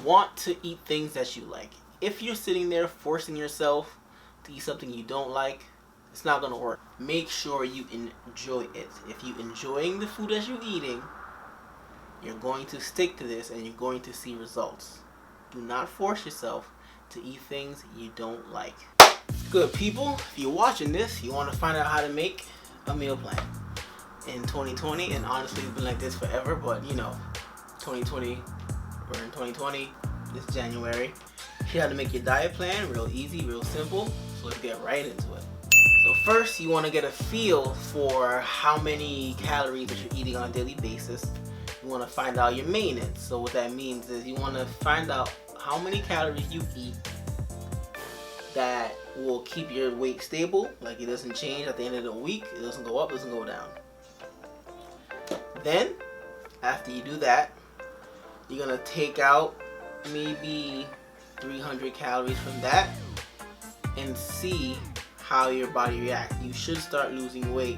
want to eat things that you like. If you're sitting there forcing yourself to eat something you don't like, it's not going to work. Make sure you enjoy it. If you're enjoying the food that you're eating, you're going to stick to this and you're going to see results. Do not force yourself to eat things you don't like. Good people, if you're watching this, you want to find out how to make a meal plan in 2020, and honestly it's been like this forever, but you know, 2020, we're in 2020, this January. Here's how to make your diet plan, real easy, real simple. So let's get right into it. So first, you want to get a feel for how many calories that you're eating on a daily basis. You want to find out your maintenance. So what that means is you want to find out how many calories you eat that will keep your weight stable, like it doesn't change at the end of the week, it doesn't go up, it doesn't go down. Then, after you do that, you're going to take out maybe 300 calories from that and see how your body reacts. You should start losing weight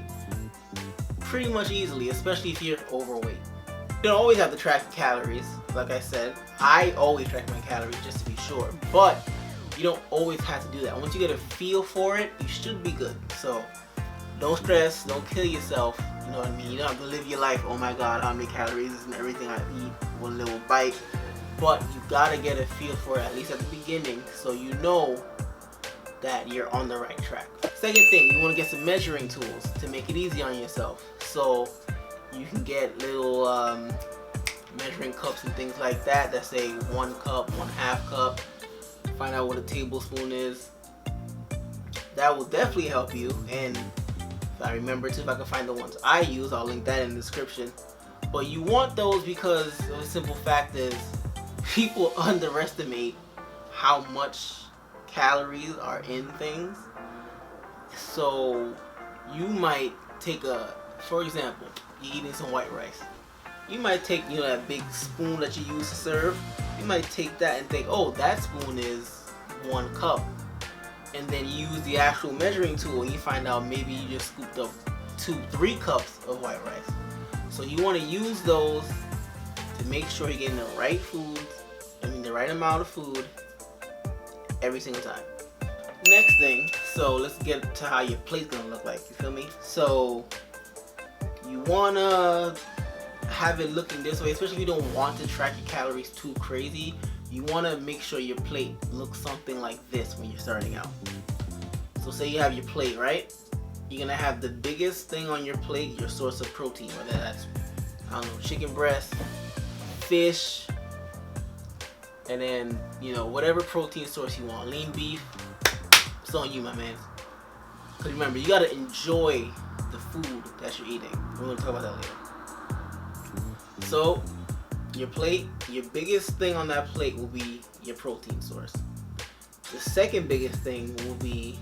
pretty much easily, especially if you're overweight. You don't always have to track your calories. Like I said, I always track my calories just to be sure, but you don't always have to do that. Once you get a feel for it, you should be good. So don't stress, don't kill yourself. You know what I mean? You don't have to live your life, oh my god, how many calories and everything I eat, one little bite. But you gotta get a feel for it, at least at the beginning, so you know that you're on the right track. Second thing, you wanna get some measuring tools to make it easy on yourself. So you can get little measuring cups and things like that that say 1 cup, 1/2 cup. Find out what a tablespoon is. That will definitely help you. And if I remember to, if I can find the ones I use, I'll link that in the description. But you want those because the simple fact is people underestimate how much calories are in things. So you might take for example, you're eating some white rice. You might take, you know, that big spoon that you use to serve. You might take that and think, oh, that spoon is 1 cup. And then you use the actual measuring tool and you find out maybe you just scooped up 2-3 cups of white rice. So you want to use those to make sure you're getting the right foods, the right amount of food every single time. Next thing, so let's get to how your plate's gonna look like, you feel me? So you wanna have it looking this way, especially if you don't want to track your calories too crazy. You want to make sure your plate looks something like this when you're starting out. So say you have your plate, right? You're going to have the biggest thing on your plate, your source of protein, whether that's, I don't know, chicken breast, fish, and then, you know, whatever protein source you want, lean beef, it's on you, my man. Because remember, you got to enjoy the food that you're eating. We're going to talk about that later. So your plate, your biggest thing on that plate will be your protein source. The second biggest thing will be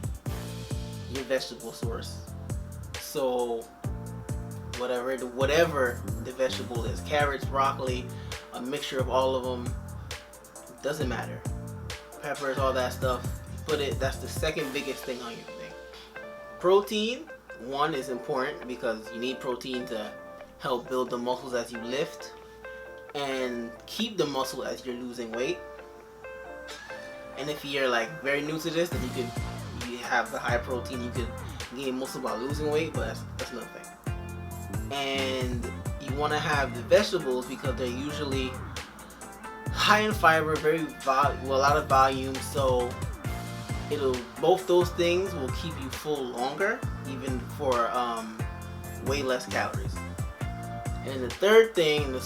your vegetable source. So whatever the vegetable is, carrots, broccoli, a mixture of all of them, doesn't matter. Peppers, all that stuff, that's the second biggest thing on your thing. Protein, one, is important because you need protein to help build the muscles as you lift and keep the muscle as you're losing weight. And if you're like very new to this, then you have the high protein, you can gain muscle by losing weight, but that's another thing. And you want to have the vegetables because they're usually high in fiber, a lot of volume, so both those things will keep you full longer, even for way less calories. And the third thing, the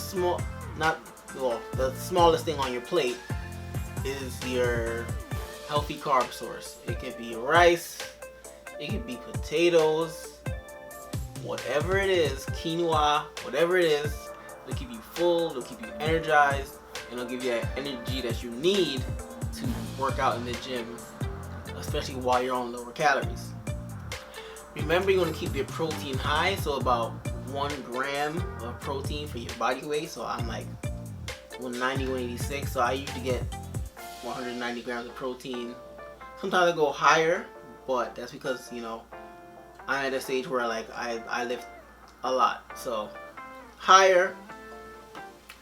smallest thing on your plate is your healthy carb source. It can be rice, it can be potatoes, whatever it is, quinoa, whatever it is, it'll keep you full, it'll keep you energized, and it'll give you that energy that you need to work out in the gym, especially while you're on lower calories. Remember, you're going to keep your protein high, so about 1 gram of protein for your body weight. So I'm like 190, 186, so I usually get 190 grams of protein. Sometimes I go higher, but that's because, you know, I'm at a stage where like I lift a lot, so higher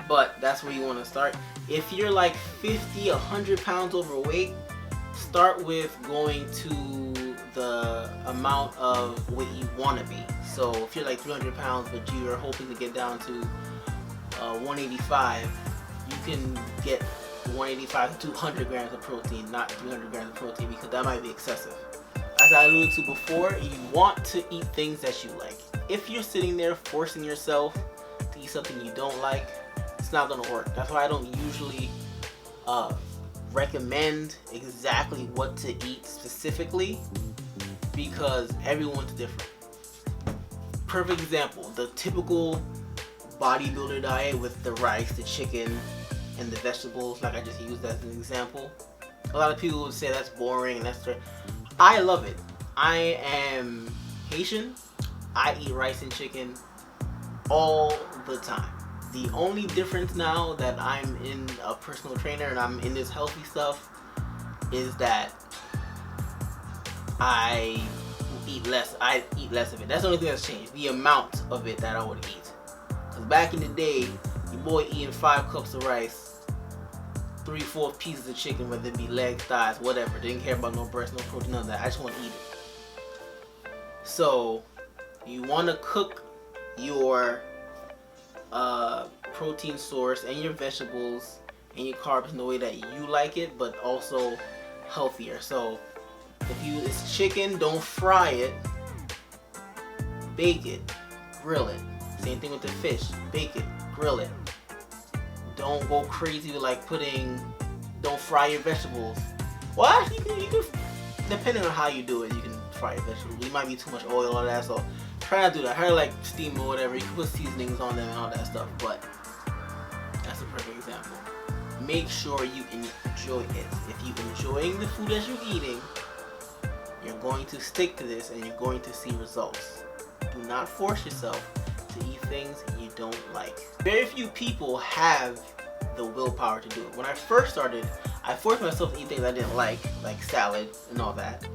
but that's where you want to start. If you're like 50, 100 pounds overweight, start with going to the amount of weight you want to be. So if you're like 300 pounds but you're hoping to get down to 185, you can get 185 to 200 grams of protein, not 300 grams of protein, because that might be excessive. As I alluded to before, you want to eat things that you like. If you're sitting there forcing yourself to eat something you don't like, it's not going to work. That's why I don't usually recommend exactly what to eat specifically, because everyone's different. Perfect example, the typical bodybuilder diet with the rice, the chicken, and the vegetables, like I just used as an example. A lot of people would say that's boring and that's... I love it. I am Haitian. I eat rice and chicken all the time. The only difference now that I'm in a personal trainer and I'm in this healthy stuff is that I eat less of it. That's the only thing that's changed. The amount of it that I would eat. Because back in the day, your boy eating 5 cups of rice, 3/4 pieces of chicken, whether it be legs, thighs, whatever. Didn't care about no breast, no protein, none of that. I just want to eat it. So you want to cook your protein source and your vegetables and your carbs in the way that you like it, but also healthier. So if it's chicken, don't fry it, bake it, grill it. Same thing with the fish, bake it, grill it. Don't go crazy with like don't fry your vegetables. Well, actually, you can, depending on how you do it, you can fry your vegetables. You might be too much oil or that, so try not to do that. Try to like steam or whatever. You can put seasonings on them and all that stuff, but that's a perfect example. Make sure you enjoy it. If you're enjoying the food that you're eating, you're going to stick to this and you're going to see results. Do not force yourself to eat things you don't like. Very few people have the willpower to do it. When I first started, I forced myself to eat things I didn't like salad and all that.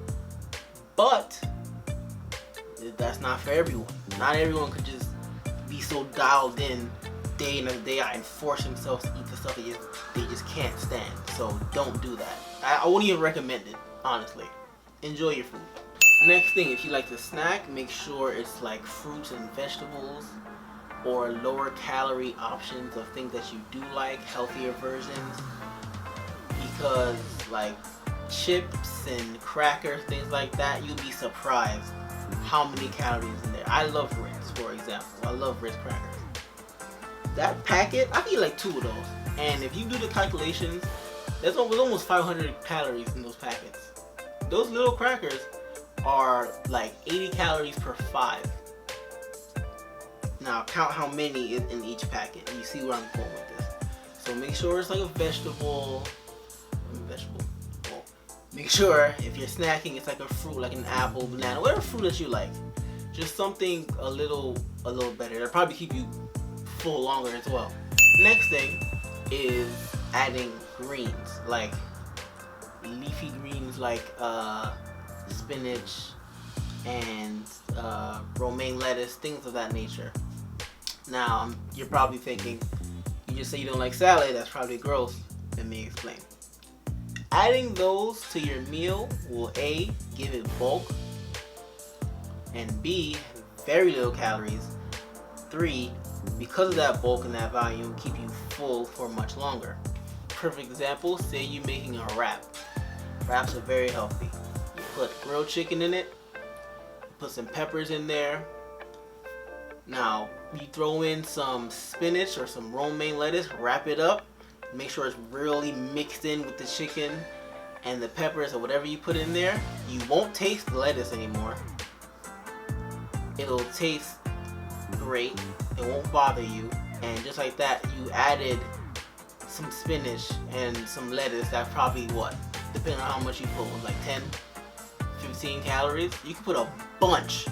But that's not for everyone. Not everyone could just be so dialed in day in and day out and force themselves to eat the stuff they just can't stand. So don't do that. I wouldn't even recommend it, honestly. Enjoy your food. Next thing, if you like to snack, make sure it's like fruits and vegetables or lower calorie options of things that you do like, healthier versions. Because like chips and crackers, things like that, you'll be surprised how many calories in there. I love Ritz, for example. I love Ritz crackers. That packet, I eat like 2 of those. And if you do the calculations, there's almost 500 calories in those packets. Those little crackers are like 80 calories per 5. Now count how many is in each packet. You see where I'm going with this. So make sure it's like a vegetable. Well, make sure if you're snacking, it's like a fruit, like an apple, banana, whatever fruit that you like. Just something a little better. It'll probably keep you full longer as well. Next thing is adding greens, like leafy greens like spinach and romaine lettuce, things of that nature. Now you're probably thinking, you just say you don't like salad, that's probably gross. Let me explain. Adding those to your meal will A, give it bulk, and B, very little calories. 3, because of that bulk and that volume, keep you full for much longer. Perfect example, say you're making a wrap. Wraps are very healthy. You put grilled chicken in it, put some peppers in there. Now, you throw in some spinach or some romaine lettuce, wrap it up, make sure it's really mixed in with the chicken and the peppers or whatever you put in there. You won't taste the lettuce anymore. It'll taste great. It won't bother you. And just like that, you added some spinach and some lettuce. That probably, depending on how much you put, was like 10, 15 calories. You can put a bunch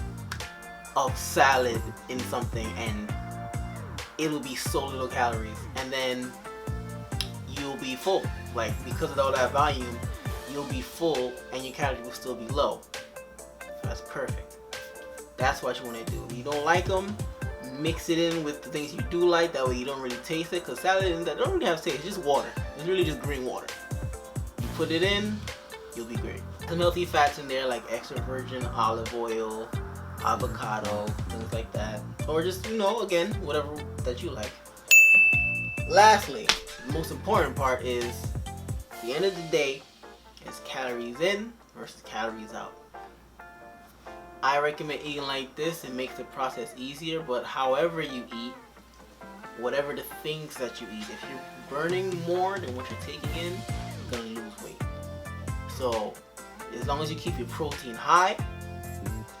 of salad in something and it'll be so little calories, and then you'll be full. Like, because of all that volume, you'll be full and your calories will still be low. So that's perfect. That's what you want to do. If you don't like them, mix it in with the things you do like. That way you don't really taste it, because salad that don't really have taste. It's just water. It's really just green water. You put it in, you'll be great. Some healthy fats in there like extra virgin olive oil, avocado, things like that, or just, you know, again, whatever that you like. Lastly, the most important part is, at the end of the day, is calories in versus calories out. I recommend eating like this. It makes the process easier, but however you eat, whatever the things that you eat, if you're burning more than what you're taking in, you're gonna lose weight. So as long as you keep your protein high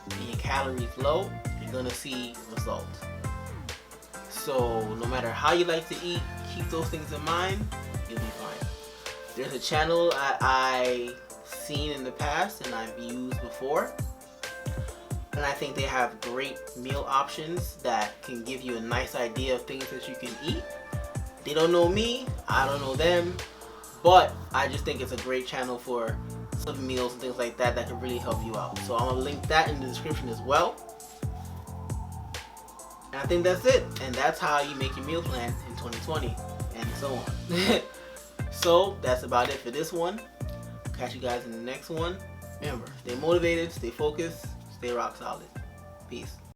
and your calories low, you're gonna see results. So no matter how you like to eat, keep those things in mind, you'll be fine. There's a channel I've seen in the past and I've used before, and I think they have great meal options that can give you a nice idea of things that you can eat. They don't know me, I don't know them, but I just think it's a great channel for some meals and things like that that can really help you out. So I'm gonna link that in the description as well. And I think that's it. And that's how you make your meal plan in 2020 and so on. So that's about it for this one. Catch you guys in the next one. Remember, stay motivated, stay focused, stay rock solid. Peace.